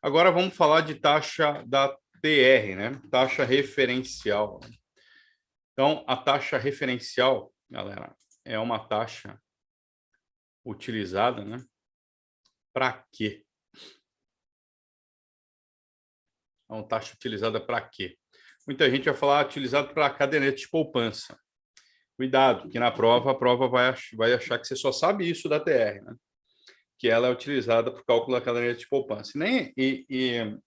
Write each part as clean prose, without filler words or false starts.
Agora vamos falar de taxa da TR, né? Taxa referencial. Então, a taxa referencial, galera, é uma taxa utilizada, né? Para quê? É uma taxa utilizada para quê? Muita gente vai falar utilizado para caderneta de poupança. Cuidado, que na prova, a prova vai achar que você só sabe isso da TR, né? Que ela é utilizada para o cálculo da caderneta de poupança. E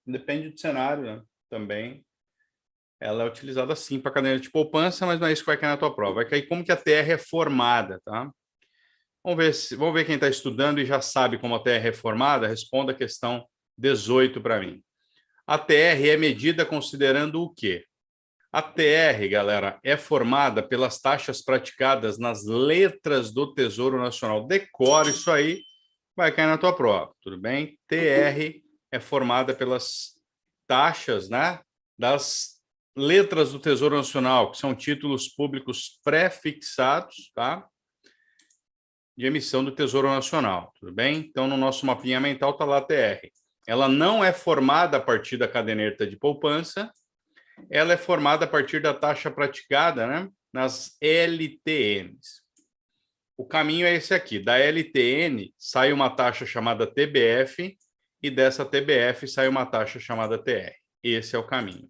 depende do cenário, né? Também. Ela é utilizada sim para caderneta de poupança, mas não é isso que vai cair na tua prova. Vai cair como que a TR é formada, tá? Vamos ver quem está estudando e já sabe como a TR é formada. Responda a questão 18 para mim. A TR é medida considerando o quê? A TR, galera, é formada pelas taxas praticadas nas letras do Tesouro Nacional. Decore isso aí, vai cair na tua prova, tudo bem? TR é formada pelas taxas, né, das letras do Tesouro Nacional, que são títulos públicos pré-fixados, tá? De emissão do Tesouro Nacional, tudo bem? Então, no nosso mapinha mental está lá a TR. Ela não é formada a partir da caderneta de poupança, ela é formada a partir da taxa praticada, né, nas LTNs. O caminho é esse aqui. Da LTN sai uma taxa chamada TBF e dessa TBF sai uma taxa chamada TR. Esse é o caminho.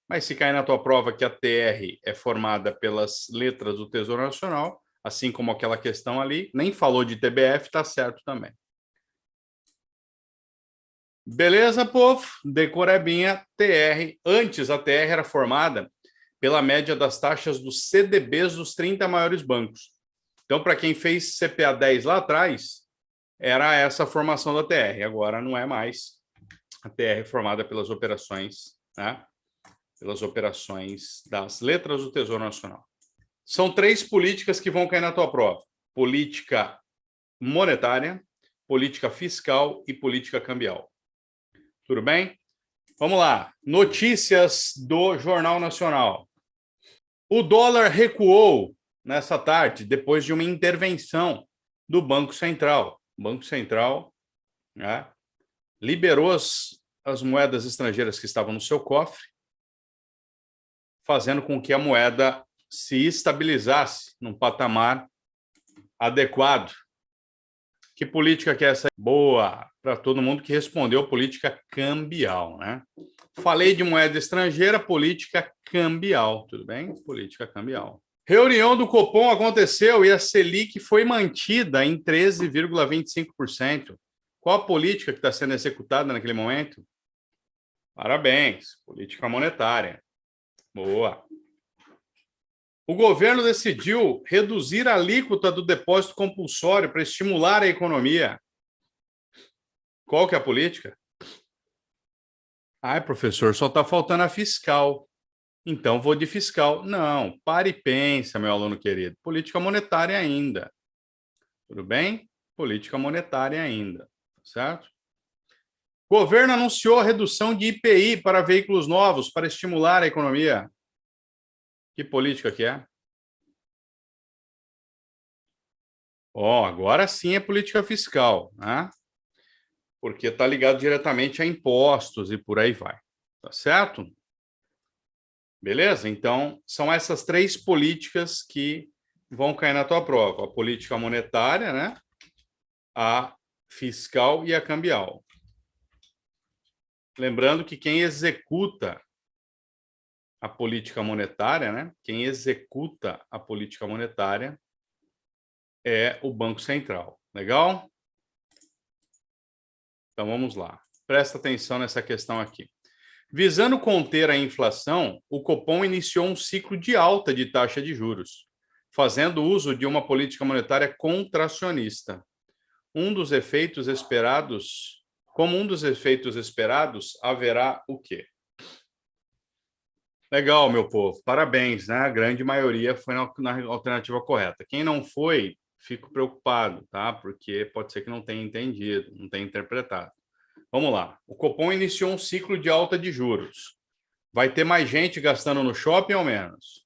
Mas se cair na tua prova que a TR é formada pelas letras do Tesouro Nacional, assim como aquela questão ali, nem falou de TBF, tá certo também. Beleza, povo? Decorebinha, TR. Antes, a TR era formada pela média das taxas dos CDBs dos 30 maiores bancos. Então, para quem fez CPA 10 lá atrás, era essa a formação da TR. Agora não é mais. A TR é formada pelas operações, né? Pelas operações das letras do Tesouro Nacional. São três políticas que vão cair na tua prova: política monetária, política fiscal e política cambial. Tudo bem? Vamos lá. Notícias do Jornal Nacional. O dólar recuou nessa tarde depois de uma intervenção do Banco Central. O Banco Central, né, liberou as moedas estrangeiras que estavam no seu cofre, fazendo com que a moeda se estabilizasse num patamar adequado. Que política que é essa? Boa para todo mundo que respondeu, política cambial, né? Falei de moeda estrangeira, política cambial, tudo bem? Política cambial. Reunião do Copom aconteceu e a Selic foi mantida em 13,25%. Qual a política que está sendo executada naquele momento? Parabéns, política monetária. Boa. O governo decidiu reduzir a alíquota do depósito compulsório para estimular a economia. Qual que é a política? Ai, professor, só está faltando a fiscal. Então, vou de fiscal. Não, pare e pensa, meu aluno querido. Política monetária ainda. Tudo bem? Política monetária ainda. Certo? O governo anunciou a redução de IPI para veículos novos para estimular a economia. Que política que é? Agora sim é política fiscal, né? Porque está ligado diretamente a impostos e por aí vai. Tá certo? Beleza? Então, são essas três políticas que vão cair na tua prova: a política monetária, né? A fiscal e a cambial. Lembrando que quem executa a política monetária, né? Quem executa a política monetária é o Banco Central. Legal? Então vamos lá. Presta atenção nessa questão aqui. Visando conter a inflação, o Copom iniciou um ciclo de alta de taxa de juros, fazendo uso de uma política monetária contracionista. Como um dos efeitos esperados, haverá o quê? Legal, meu povo. Parabéns, né? A grande maioria foi na alternativa correta. Quem não foi, fico preocupado, tá? Porque pode ser que não tenha entendido, não tenha interpretado. Vamos lá. O Copom iniciou um ciclo de alta de juros. Vai ter mais gente gastando no shopping ou menos?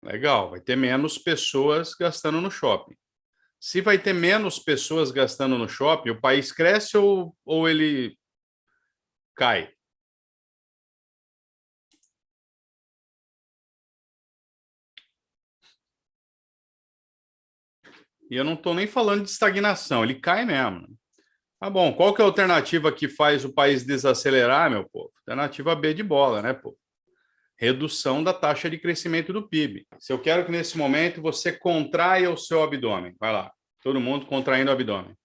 Legal, vai ter menos pessoas gastando no shopping. Se vai ter menos pessoas gastando no shopping, o país cresce ou ele cai? E eu não estou nem falando de estagnação, ele cai mesmo. Tá bom, qual que é a alternativa que faz o país desacelerar, meu povo? Alternativa B de bola, né, pô? Redução da taxa de crescimento do PIB. Se eu quero que nesse momento você contraia o seu abdômen, vai lá, todo mundo contraindo o abdômen.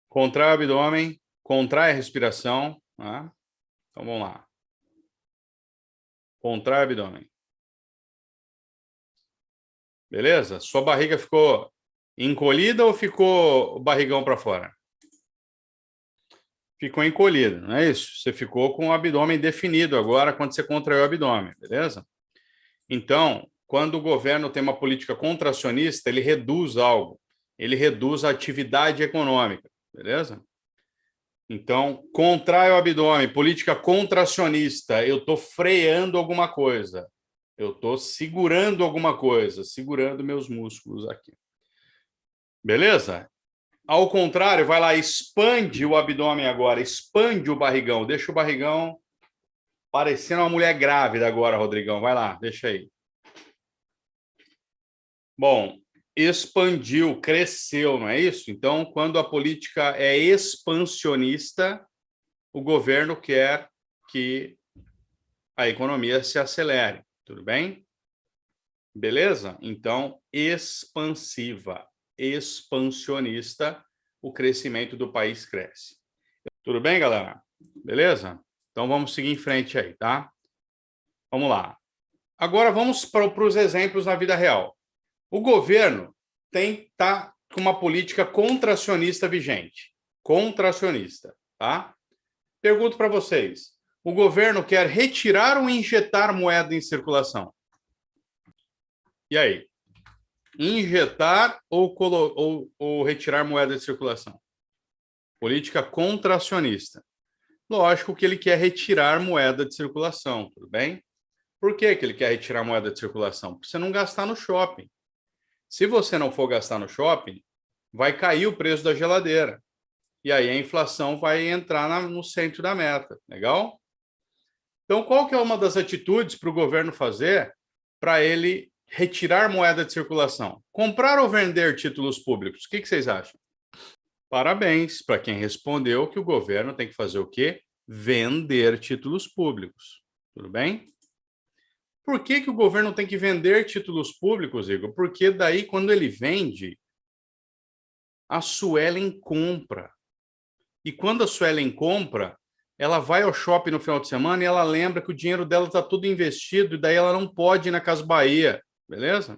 Contrai o abdômen, contrai a respiração, tá? Então vamos lá. Contrai o abdômen. Beleza? Sua barriga ficou encolhida ou ficou o barrigão para fora? Ficou encolhido, não é isso? Você ficou com o abdômen definido agora quando você contraiu o abdômen, beleza? Então, quando o governo tem uma política contracionista, ele reduz algo, ele reduz a atividade econômica, beleza? Então, contrai o abdômen, política contracionista, eu estou freando alguma coisa, eu estou segurando alguma coisa, segurando meus músculos aqui. Beleza? Ao contrário, vai lá, expande o abdômen agora, expande o barrigão, deixa o barrigão parecendo uma mulher grávida agora, Rodrigão. Vai lá, deixa aí. Bom, expandiu, cresceu, não é isso? Então, quando a política é expansionista, o governo quer que a economia se acelere, tudo bem? Beleza? Então, expansiva, expansionista, o crescimento do país cresce. Tudo bem, galera? Beleza? Então, vamos seguir em frente aí, tá? Vamos lá. Agora, vamos para os exemplos na vida real. O governo tá com uma política contracionista vigente. Contracionista, tá? Pergunto para vocês. O governo quer retirar ou injetar moeda em circulação? E aí? Injetar ou retirar moeda de circulação? Política contracionista. Lógico que ele quer retirar moeda de circulação, tudo bem? Por que ele quer retirar moeda de circulação? Para você não gastar no shopping. Se você não for gastar no shopping, vai cair o preço da geladeira. E aí a inflação vai entrar no centro da meta. Legal? Então, qual que é uma das atitudes para o governo fazer para ele retirar moeda de circulação? Comprar ou vender títulos públicos? O que vocês acham? Parabéns para quem respondeu que o governo tem que fazer o quê? Vender títulos públicos. Tudo bem? Por que o governo tem que vender títulos públicos, Igor? Porque daí, quando ele vende, a Suelen compra. E quando a Suelen compra, ela vai ao shopping no final de semana e ela lembra que o dinheiro dela está tudo investido e daí ela não pode ir na Casa Bahia. Beleza?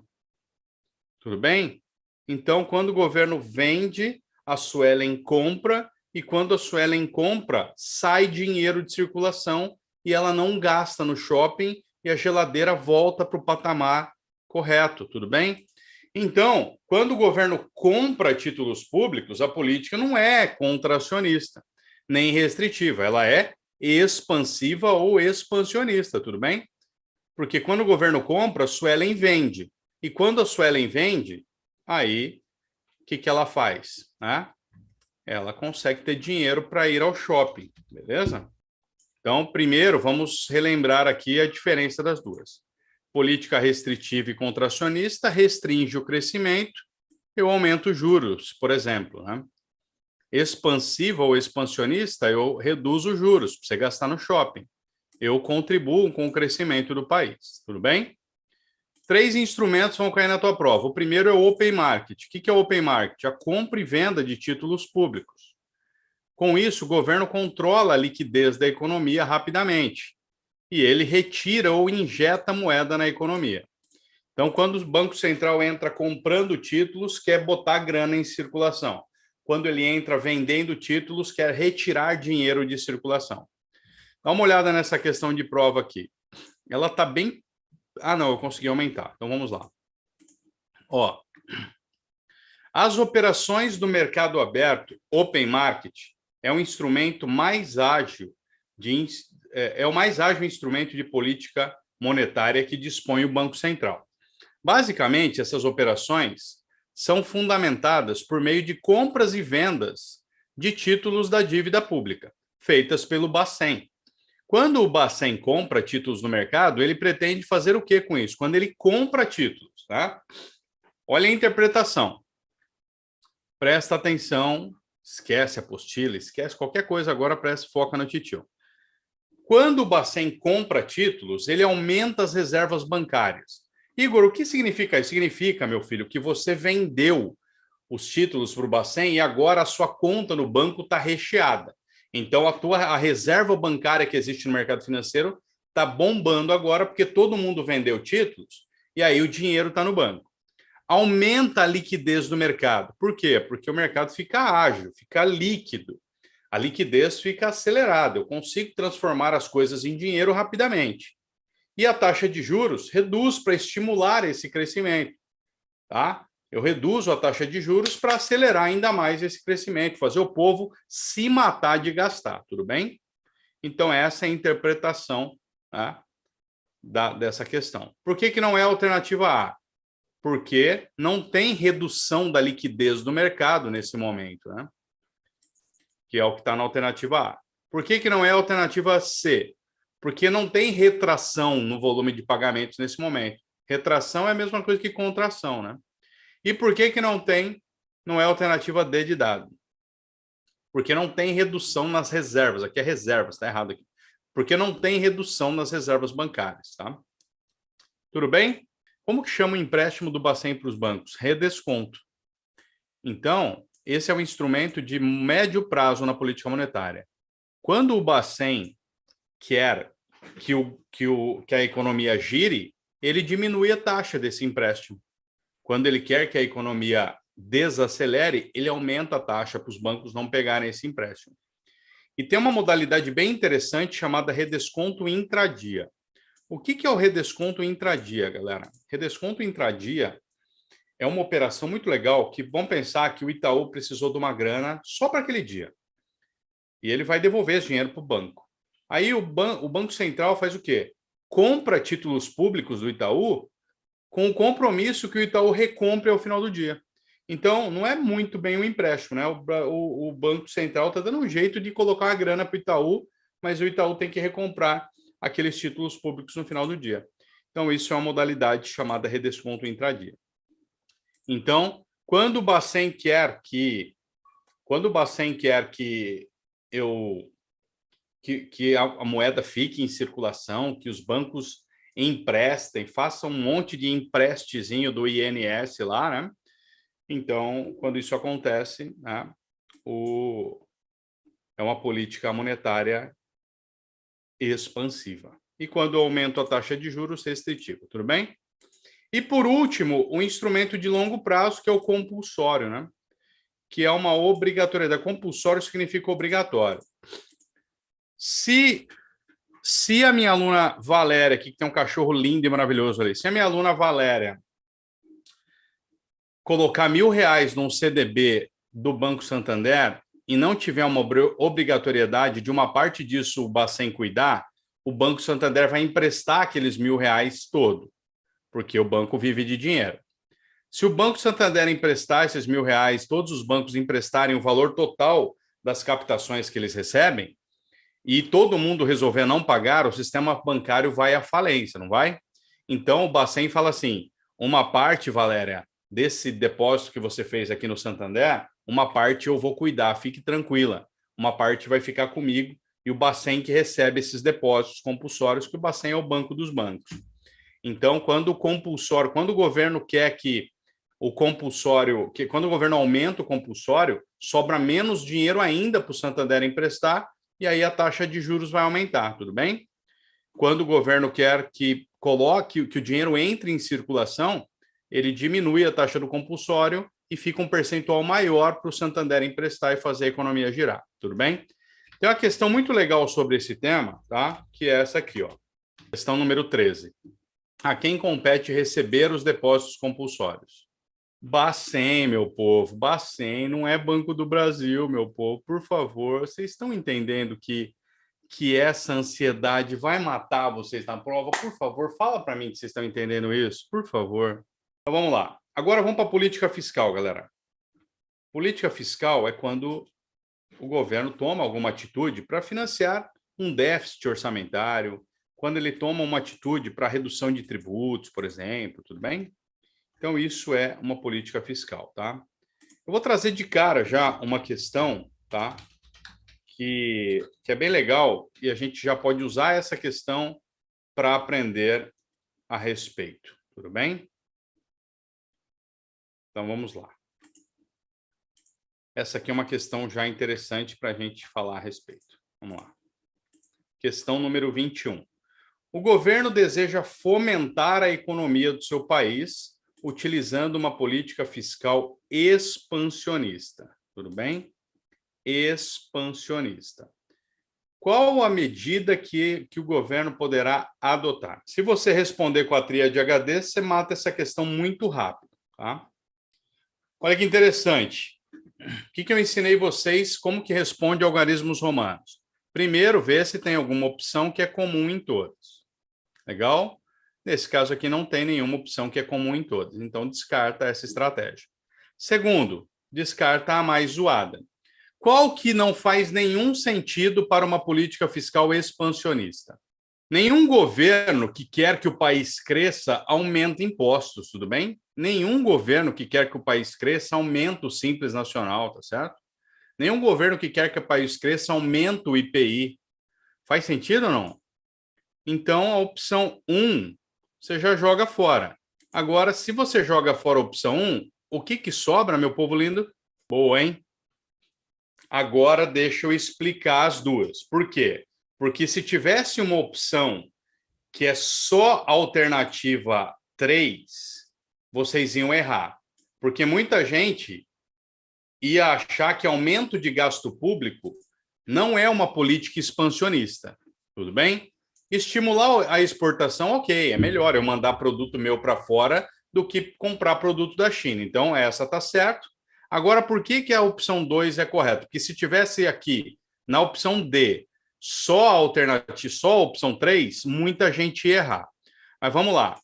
Tudo bem? Então, quando o governo vende, a Suelen compra, e quando a Suelen compra, sai dinheiro de circulação e ela não gasta no shopping e a geladeira volta para o patamar correto, tudo bem? Então, quando o governo compra títulos públicos, a política não é contracionista, nem restritiva, ela é expansiva ou expansionista, tudo bem? Porque quando o governo compra, a Suelen vende. E quando a Suelen vende, aí o que ela faz? Né? Ela consegue ter dinheiro para ir ao shopping, beleza? Então, primeiro, vamos relembrar aqui a diferença das duas. Política restritiva e contracionista restringe o crescimento, eu aumento os juros, por exemplo. Né? Expansiva ou expansionista, eu reduzo os juros para você gastar no shopping. Eu contribuo com o crescimento do país. Tudo bem? 3 instrumentos vão cair na tua prova. O primeiro é o Open Market. O que é o Open Market? A compra e venda de títulos públicos. Com isso, o governo controla a liquidez da economia rapidamente e ele retira ou injeta moeda na economia. Então, quando o Banco Central entra comprando títulos, quer botar grana em circulação. Quando ele entra vendendo títulos, quer retirar dinheiro de circulação. Dá uma olhada nessa questão de prova aqui. Ela está bem... Ah, não, eu consegui aumentar. Então, vamos lá. Ó, as operações do mercado aberto, Open Market, é um instrumento mais ágil, é o mais ágil instrumento de política monetária que dispõe o Banco Central. Basicamente, essas operações são fundamentadas por meio de compras e vendas de títulos da dívida pública, feitas pelo Bacen. Quando o Bacen compra títulos no mercado, ele pretende fazer o que com isso? Quando ele compra títulos, tá? Olha a interpretação. Presta atenção, esquece a apostila, esquece qualquer coisa agora, foca no titio. Quando o Bacen compra títulos, ele aumenta as reservas bancárias. Igor, o que significa isso? Significa, meu filho, que você vendeu os títulos para o Bacen e agora a sua conta no banco está recheada. Então, a reserva bancária que existe no mercado financeiro está bombando agora porque todo mundo vendeu títulos e aí o dinheiro está no banco. Aumenta a liquidez do mercado. Por quê? Porque o mercado fica ágil, fica líquido. A liquidez fica acelerada. Eu consigo transformar as coisas em dinheiro rapidamente. E a taxa de juros reduz para estimular esse crescimento, tá? Eu reduzo a taxa de juros para acelerar ainda mais esse crescimento, fazer o povo se matar de gastar, tudo bem? Então, essa é a interpretação, tá, dessa questão. Por que não é a alternativa A? Porque não tem redução da liquidez do mercado nesse momento, né? Que é o que está na alternativa A. Por que não é a alternativa C? Porque não tem retração no volume de pagamentos nesse momento. Retração é a mesma coisa que contração, né? E por que não é a alternativa D de dado? Porque não tem redução nas reservas. Aqui é reservas, está errado aqui. Porque não tem redução nas reservas bancárias, tá? Tudo bem? Como que chama o empréstimo do Bacen para os bancos? Redesconto. Então, esse é um instrumento de médio prazo na política monetária. Quando o Bacen quer que a economia gire, ele diminui a taxa desse empréstimo. Quando ele quer que a economia desacelere, ele aumenta a taxa para os bancos não pegarem esse empréstimo. E tem uma modalidade bem interessante chamada redesconto intradia. O que é o redesconto intradia, galera? Redesconto intradia é uma operação muito legal que vamos pensar que o Itaú precisou de uma grana só para aquele dia. E ele vai devolver esse dinheiro para o banco. Aí o Banco Central faz o quê? Compra títulos públicos do Itaú com o compromisso que o Itaú recompre ao final do dia. Então, não é muito bem um empréstimo, né? O Banco Central está dando um jeito de colocar a grana para o Itaú, mas o Itaú tem que recomprar aqueles títulos públicos no final do dia. Então, isso é uma modalidade chamada redesconto intradia. Então, quando o Bacen quer que a moeda fique em circulação, que os bancos emprestem, façam um monte de emprestezinho do INS lá, né? Então, quando isso acontece, né, é uma política monetária expansiva. E quando eu aumento a taxa de juros, restritiva, tudo bem? E, por último, o instrumento de longo prazo, que é o compulsório, né? Que é uma obrigatoriedade. Compulsório significa obrigatório. Se a minha aluna Valéria, aqui que tem um cachorro lindo e maravilhoso ali, se a minha aluna Valéria colocar R$ 1.000 num CDB do Banco Santander e não tiver uma obrigatoriedade de uma parte disso o Bacen cuidar, o Banco Santander vai emprestar aqueles R$ 1.000 todo, porque o banco vive de dinheiro. Se o Banco Santander emprestar esses R$ 1.000, todos os bancos emprestarem o valor total das captações que eles recebem, e todo mundo resolver não pagar, o sistema bancário vai à falência, não vai? Então, o Bacen fala assim, uma parte, Valéria, desse depósito que você fez aqui no Santander, uma parte eu vou cuidar, fique tranquila. Uma parte vai ficar comigo e o Bacen que recebe esses depósitos compulsórios, que o Bacen é o banco dos bancos. Então, quando o governo quer que o compulsório, quando o governo aumenta o compulsório, sobra menos dinheiro ainda para o Santander emprestar e aí a taxa de juros vai aumentar, tudo bem? Quando o governo quer que o dinheiro entre em circulação, ele diminui a taxa do compulsório e fica um percentual maior para o Santander emprestar e fazer a economia girar, tudo bem? Tem uma questão muito legal sobre esse tema, tá? Que é essa aqui, ó. Questão número 13. A quem compete receber os depósitos compulsórios? Bacen, meu povo, Bacen não é Banco do Brasil, meu povo, por favor. Vocês estão entendendo que que essa ansiedade vai matar vocês na prova? Por favor, fala para mim que vocês estão entendendo isso, por favor. Então, vamos lá. Agora vamos para a política fiscal, galera. Política fiscal é quando o governo toma alguma atitude para financiar um déficit orçamentário, quando ele toma uma atitude para redução de tributos, por exemplo, tudo bem? Então, isso é uma política fiscal, tá? Eu vou trazer de cara já uma questão, tá? Que é bem legal e a gente já pode usar essa questão para aprender a respeito, tudo bem? Então, vamos lá. Essa aqui é uma questão já interessante para a gente falar a respeito. Vamos lá. Questão número 21. O governo deseja fomentar a economia do seu país utilizando uma política fiscal expansionista. Tudo bem? Expansionista. Qual a medida que o governo poderá adotar? Se você responder com a tríade HD, você mata essa questão muito rápido, tá? Olha que interessante. O que eu ensinei vocês como que responde algarismos romanos? Primeiro, vê se tem alguma opção que é comum em todos. Legal? Nesse caso aqui não tem nenhuma opção que é comum em todos, então descarta essa estratégia. Segundo, descarta a mais zoada. Qual que não faz nenhum sentido para uma política fiscal expansionista? Nenhum governo que quer que o país cresça aumenta impostos, tudo bem? Nenhum governo que quer que o país cresça aumenta o Simples Nacional, tá certo? Nenhum governo que quer que o país cresça aumenta o IPI. Faz sentido ou não? Então, a opção 1, você já joga fora. Agora, se você joga fora a opção 1, o que sobra, meu povo lindo? Boa, hein? Agora, deixa eu explicar as duas. Por quê? Porque se tivesse uma opção que é só alternativa 3, vocês iam errar. Porque muita gente ia achar que aumento de gasto público não é uma política expansionista. Tudo bem? Estimular a exportação, ok, é melhor eu mandar produto meu para fora do que comprar produto da China. Então, essa está certo. Agora, por que a opção 2 é correta? Porque se tivesse aqui, na opção D, só a alternativa, só a opção 3, muita gente ia errar. Mas vamos lá.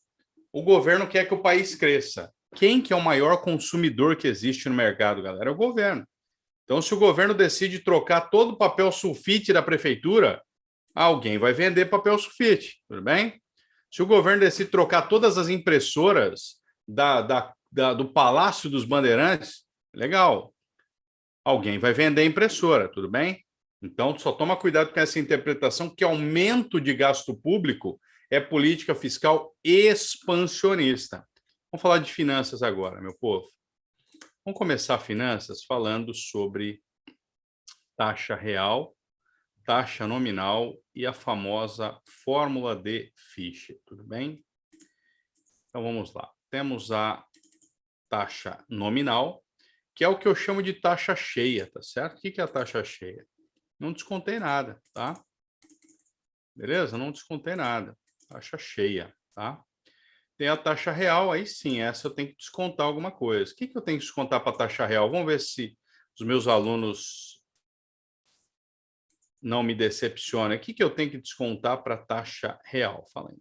O governo quer que o país cresça. Quem que é o maior consumidor que existe no mercado, galera? É o governo. Então, se o governo decide trocar todo o papel sulfite da prefeitura, alguém vai vender papel sulfite, tudo bem? Se o governo decide trocar todas as impressoras do Palácio dos Bandeirantes, legal. Alguém vai vender impressora, tudo bem? Então, só toma cuidado com essa interpretação que aumento de gasto público é política fiscal expansionista. Vamos falar de finanças agora, meu povo. Vamos começar finanças falando sobre taxa real, taxa nominal e a famosa fórmula de Fischer, tudo bem? Então, vamos lá. Temos a taxa nominal, que é o que eu chamo de taxa cheia, tá certo? O que é a taxa cheia? Não descontei nada, tá? Beleza? Não descontei nada. Taxa cheia, tá? Tem a taxa real, aí sim, essa eu tenho que descontar alguma coisa. O que eu tenho que descontar para a taxa real? Vamos ver se os meus alunos não me decepcionam. O que eu tenho que descontar para a taxa real? Fala aí.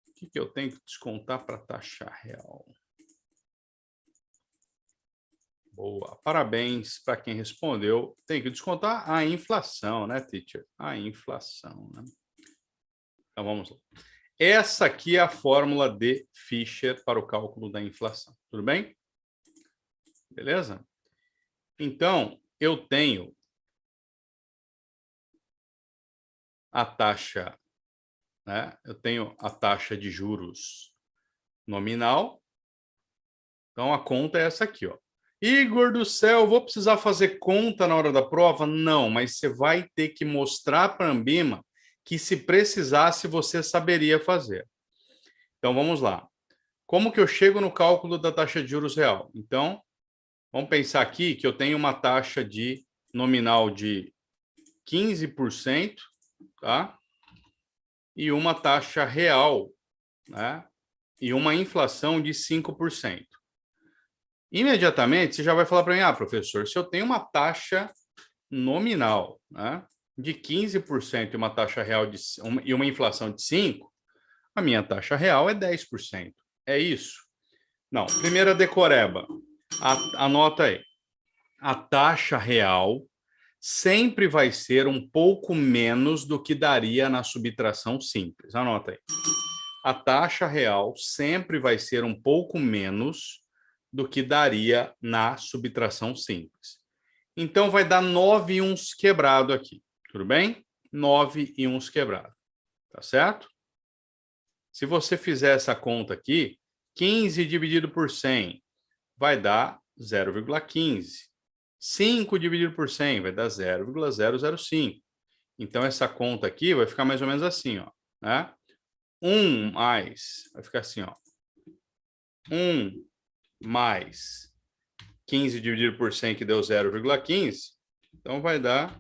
O que eu tenho que descontar para a taxa real? Boa, parabéns para quem respondeu. Tem que descontar a inflação, né, teacher? A inflação, né? Então, vamos lá. Essa aqui é a fórmula de Fischer para o cálculo da inflação. Tudo bem? Beleza? Então, eu tenho a taxa, né? Eu tenho a taxa de juros nominal. Então, a conta é essa aqui, ó. Igor do céu, vou precisar fazer conta na hora da prova? Não, mas você vai ter que mostrar para a Ambima que se precisasse você saberia fazer. Então, vamos lá. Como que eu chego no cálculo da taxa de juros real? Então, vamos pensar aqui que eu tenho uma taxa de nominal de 15%, tá? E uma taxa real, né? E uma inflação de 5%. Imediatamente, você já vai falar para mim, professor, se eu tenho uma taxa nominal, né, de 15% e uma taxa real e uma inflação de 5%, a minha taxa real é 10%. É isso? Não, primeira decoreba. Anota aí. A taxa real sempre vai ser um pouco menos do que daria na subtração simples. Anota aí. A taxa real sempre vai ser um pouco menos do que daria na subtração simples. Então, vai dar 9 e uns quebrado aqui. Tudo bem? 9 e uns quebrado. Tá certo? Se você fizer essa conta aqui, 15 dividido por 100 vai dar 0,15. 5 dividido por 100 vai dar 0,005. Então, essa conta aqui vai ficar mais ou menos assim, ó, né? 1 mais, vai ficar assim, ó. 1 mais 15 dividido por 100, que deu 0,15. Então, vai dar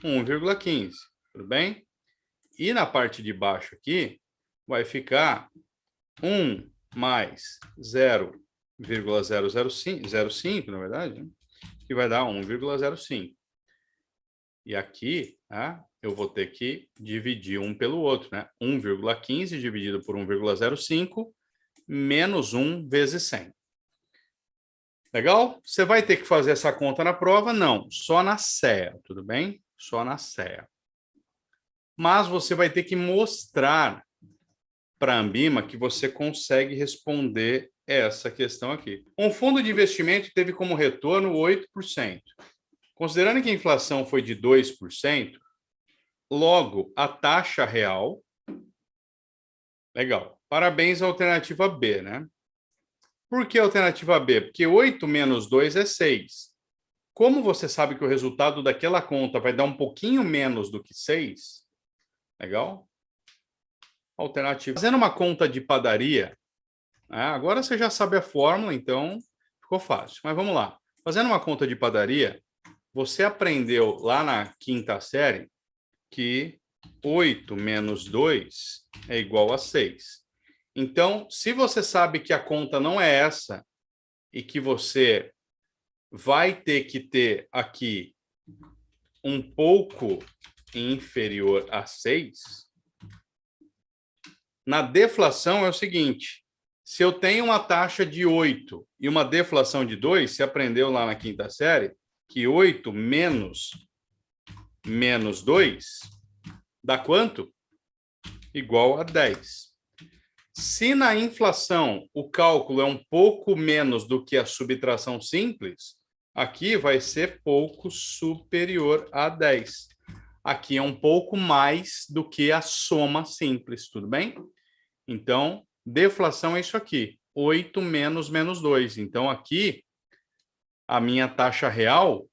1,15. Tudo bem? E na parte de baixo aqui, vai ficar 1 mais 0,005, na verdade, né? Que vai dar 1,05. E aqui, tá, eu vou ter que dividir um pelo outro, né? 1,15 dividido por 1,05 menos 1 vezes 100. Legal? Você vai ter que fazer essa conta na prova? Não, só na CEA, tudo bem? Só na CEA. Mas você vai ter que mostrar para a Ambima que você consegue responder essa questão aqui. Um fundo de investimento teve como retorno 8%. Considerando que a inflação foi de 2%, logo a taxa real... Legal. Parabéns à alternativa B, né? Por que a alternativa B? Porque 8 menos 2 é 6. Como você sabe que o resultado daquela conta vai dar um pouquinho menos do que 6, legal? Alternativa. Fazendo uma conta de padaria, né? Agora você já sabe a fórmula, então ficou fácil. Mas vamos lá. Fazendo uma conta de padaria, você aprendeu lá na quinta série que 8 menos 2 é igual a 6. Então, se você sabe que a conta não é essa e que você vai ter que ter aqui um pouco inferior a 6, na deflação é o seguinte: se eu tenho uma taxa de 8 e uma deflação de 2, você aprendeu lá na quinta série que 8 menos 2 dá quanto? Igual a 10. Se na inflação o cálculo é um pouco menos do que a subtração simples, aqui vai ser pouco superior a 10. Aqui é um pouco mais do que a soma simples, tudo bem? Então, deflação é isso aqui, 8 menos 2. Então, aqui, a minha taxa real,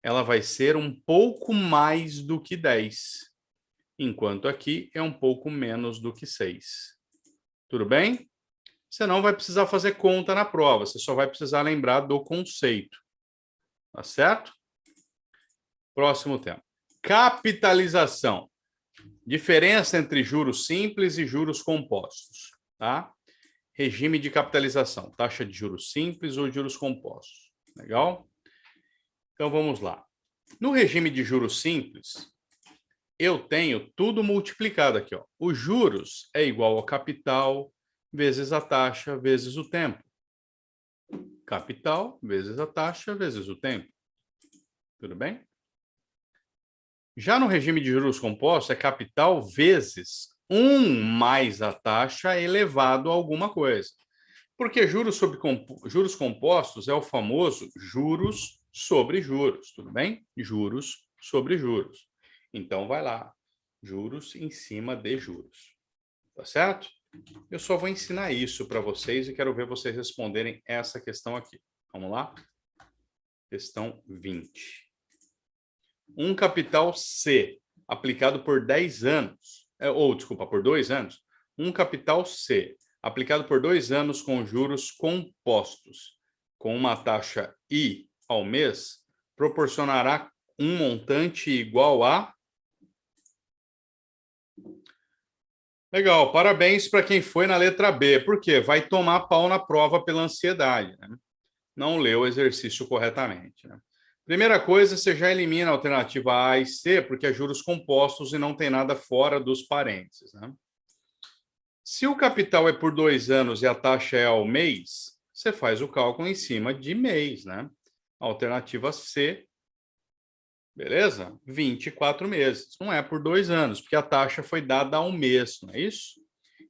ela vai ser um pouco mais do que 10, enquanto aqui é um pouco menos do que 6. Tudo bem? Você não vai precisar fazer conta na prova, você só vai precisar lembrar do conceito. Tá certo? Próximo tema. Capitalização. Diferença entre juros simples e juros compostos. Tá? Regime de capitalização. Taxa de juros simples ou juros compostos. Legal? Então, vamos lá. No regime de juros simples, eu tenho tudo multiplicado aqui, ó. Os juros é igual ao capital vezes a taxa vezes o tempo. Capital vezes a taxa vezes o tempo. Tudo bem? Já no regime de juros compostos, é capital vezes 1 mais a taxa elevado a alguma coisa. Porque juros compostos é o famoso juros sobre juros, tudo bem? Juros sobre juros. Então, vai lá, juros em cima de juros. Tá certo? Eu só vou ensinar isso para vocês e quero ver vocês responderem essa questão aqui. Vamos lá? Questão 20. Um capital C aplicado por 10 anos, por 2 anos. Um capital C aplicado por 2 anos com juros compostos, com uma taxa I ao mês, proporcionará um montante igual a... Legal, parabéns para quem foi na letra B. Por quê? Vai tomar pau na prova pela ansiedade, né? Não leu o exercício corretamente, né? Primeira coisa, você já elimina a alternativa A e C, porque é juros compostos e não tem nada fora dos parênteses, né? Se o capital é por 2 anos e a taxa é ao mês, você faz o cálculo em cima de mês, né? Alternativa C, beleza? 24 meses. Não é por 2 anos, porque a taxa foi dada ao mês, não é isso?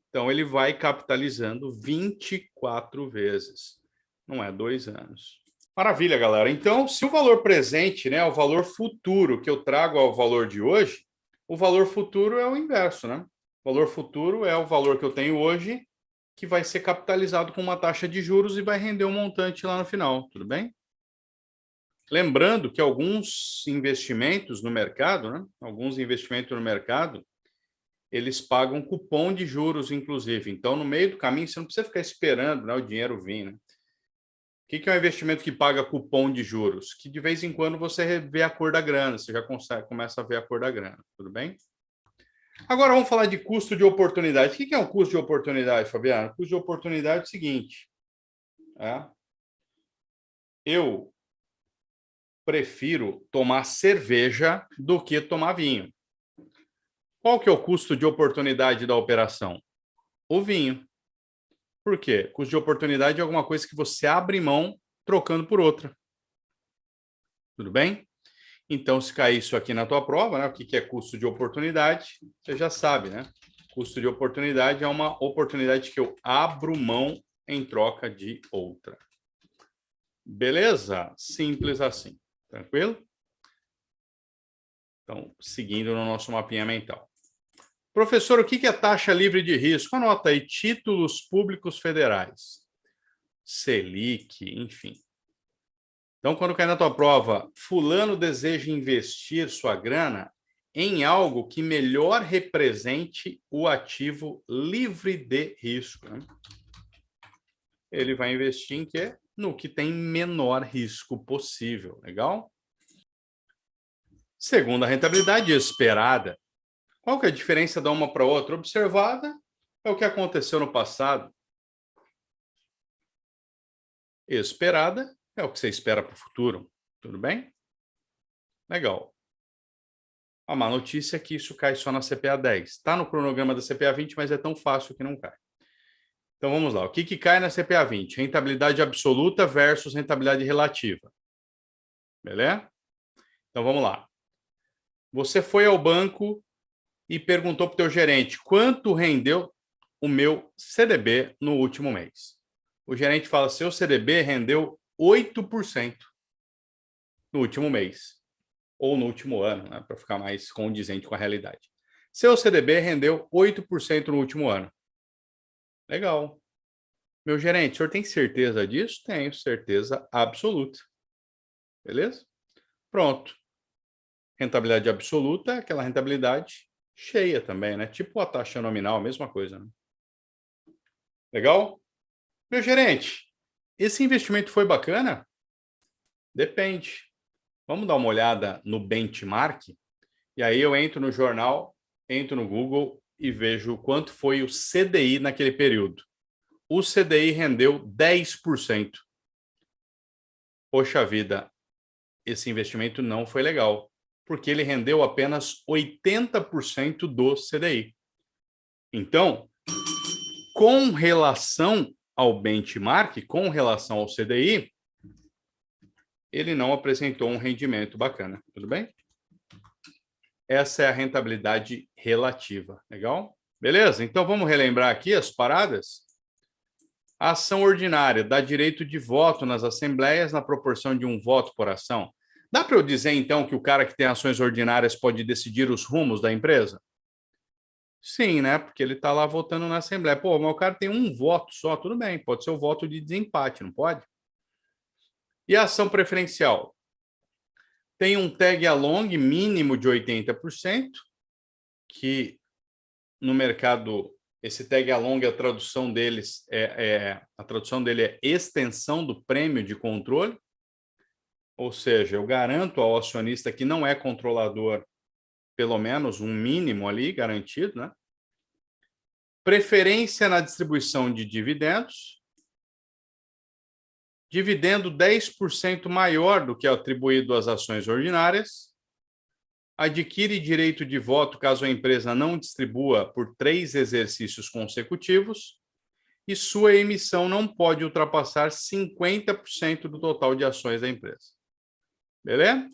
Então, ele vai capitalizando 24 vezes. Não é 2 anos. Maravilha, galera. Então, se o valor presente, né, o valor futuro que eu trago ao valor de hoje, o valor futuro é o inverso, né? O valor futuro é o valor que eu tenho hoje, que vai ser capitalizado com uma taxa de juros e vai render um montante lá no final, tudo bem? Lembrando que alguns investimentos no mercado, né? Alguns investimentos no mercado, eles pagam cupom de juros, inclusive. Então, no meio do caminho, você não precisa ficar esperando, né, o dinheiro vir, né? O que é um investimento que paga cupom de juros? Que de vez em quando você vê a cor da grana, você já começa a ver a cor da grana, tudo bem? Agora vamos falar de custo de oportunidade. O que é um custo de oportunidade, Fabiano? Custo de oportunidade é o seguinte, eu prefiro tomar cerveja do que tomar vinho. Qual que é o custo de oportunidade da operação? O vinho. Por quê? Custo de oportunidade é alguma coisa que você abre mão trocando por outra. Tudo bem? Então, se cair isso aqui na tua prova, né? O que é custo de oportunidade? Você já sabe, né? Custo de oportunidade é uma oportunidade que eu abro mão em troca de outra. Beleza? Simples assim. Tranquilo? Então, seguindo no nosso mapinha mental. Professor, o que é taxa livre de risco? Anota aí, títulos públicos federais. Selic, enfim. Então, quando cai na tua prova, fulano deseja investir sua grana em algo que melhor represente o ativo livre de risco, né? Ele vai investir em quê? No que tem menor risco possível, legal? Segunda rentabilidade esperada. Qual que é a diferença da uma para outra? Observada é o que aconteceu no passado. Esperada é o que você espera para o futuro. Tudo bem? Legal. A má notícia é que isso cai só na CPA 10. Está no cronograma da CPA 20, mas é tão fácil que não cai. Então vamos lá. O que cai na CPA 20? Rentabilidade absoluta versus rentabilidade relativa. Beleza? Então vamos lá. Você foi ao banco e perguntou para o teu gerente quanto rendeu o meu CDB no último mês. O gerente fala: seu CDB rendeu 8% no último mês. Ou no último ano, né, para ficar mais condizente com a realidade. Seu CDB rendeu 8% no último ano. Legal. Meu gerente, o senhor tem certeza disso? Tenho certeza absoluta. Beleza? Pronto. Rentabilidade absoluta é aquela rentabilidade cheia também, né? Tipo a taxa nominal, a mesma coisa. Né? Legal? Meu gerente, esse investimento foi bacana? Depende. Vamos dar uma olhada no benchmark? E aí eu entro no jornal, entro no Google e vejo quanto foi o CDI naquele período. O CDI rendeu 10%. Poxa vida, esse investimento não foi legal, porque ele rendeu apenas 80% do CDI. Então, com relação ao benchmark, com relação ao CDI, ele não apresentou um rendimento bacana, tudo bem? Essa é a rentabilidade relativa, legal? Beleza? Então vamos relembrar aqui as paradas. A ação ordinária dá direito de voto nas assembleias na proporção de um voto por ação. Dá para eu dizer, então, que o cara que tem ações ordinárias pode decidir os rumos da empresa? Sim, né? Porque ele está lá votando na assembleia. Pô, mas o cara tem um voto só, tudo bem, pode ser o voto de desempate, não pode? E a ação preferencial? Tem um tag along mínimo de 80%, que no mercado, esse tag along, a tradução dele é extensão do prêmio de controle, ou seja, eu garanto ao acionista que não é controlador pelo menos um mínimo ali garantido, né? Preferência na distribuição de dividendos. dividendo 10% maior do que é atribuído às ações ordinárias, adquire direito de voto caso a empresa não distribua por 3 exercícios consecutivos, e sua emissão não pode ultrapassar 50% do total de ações da empresa. Beleza?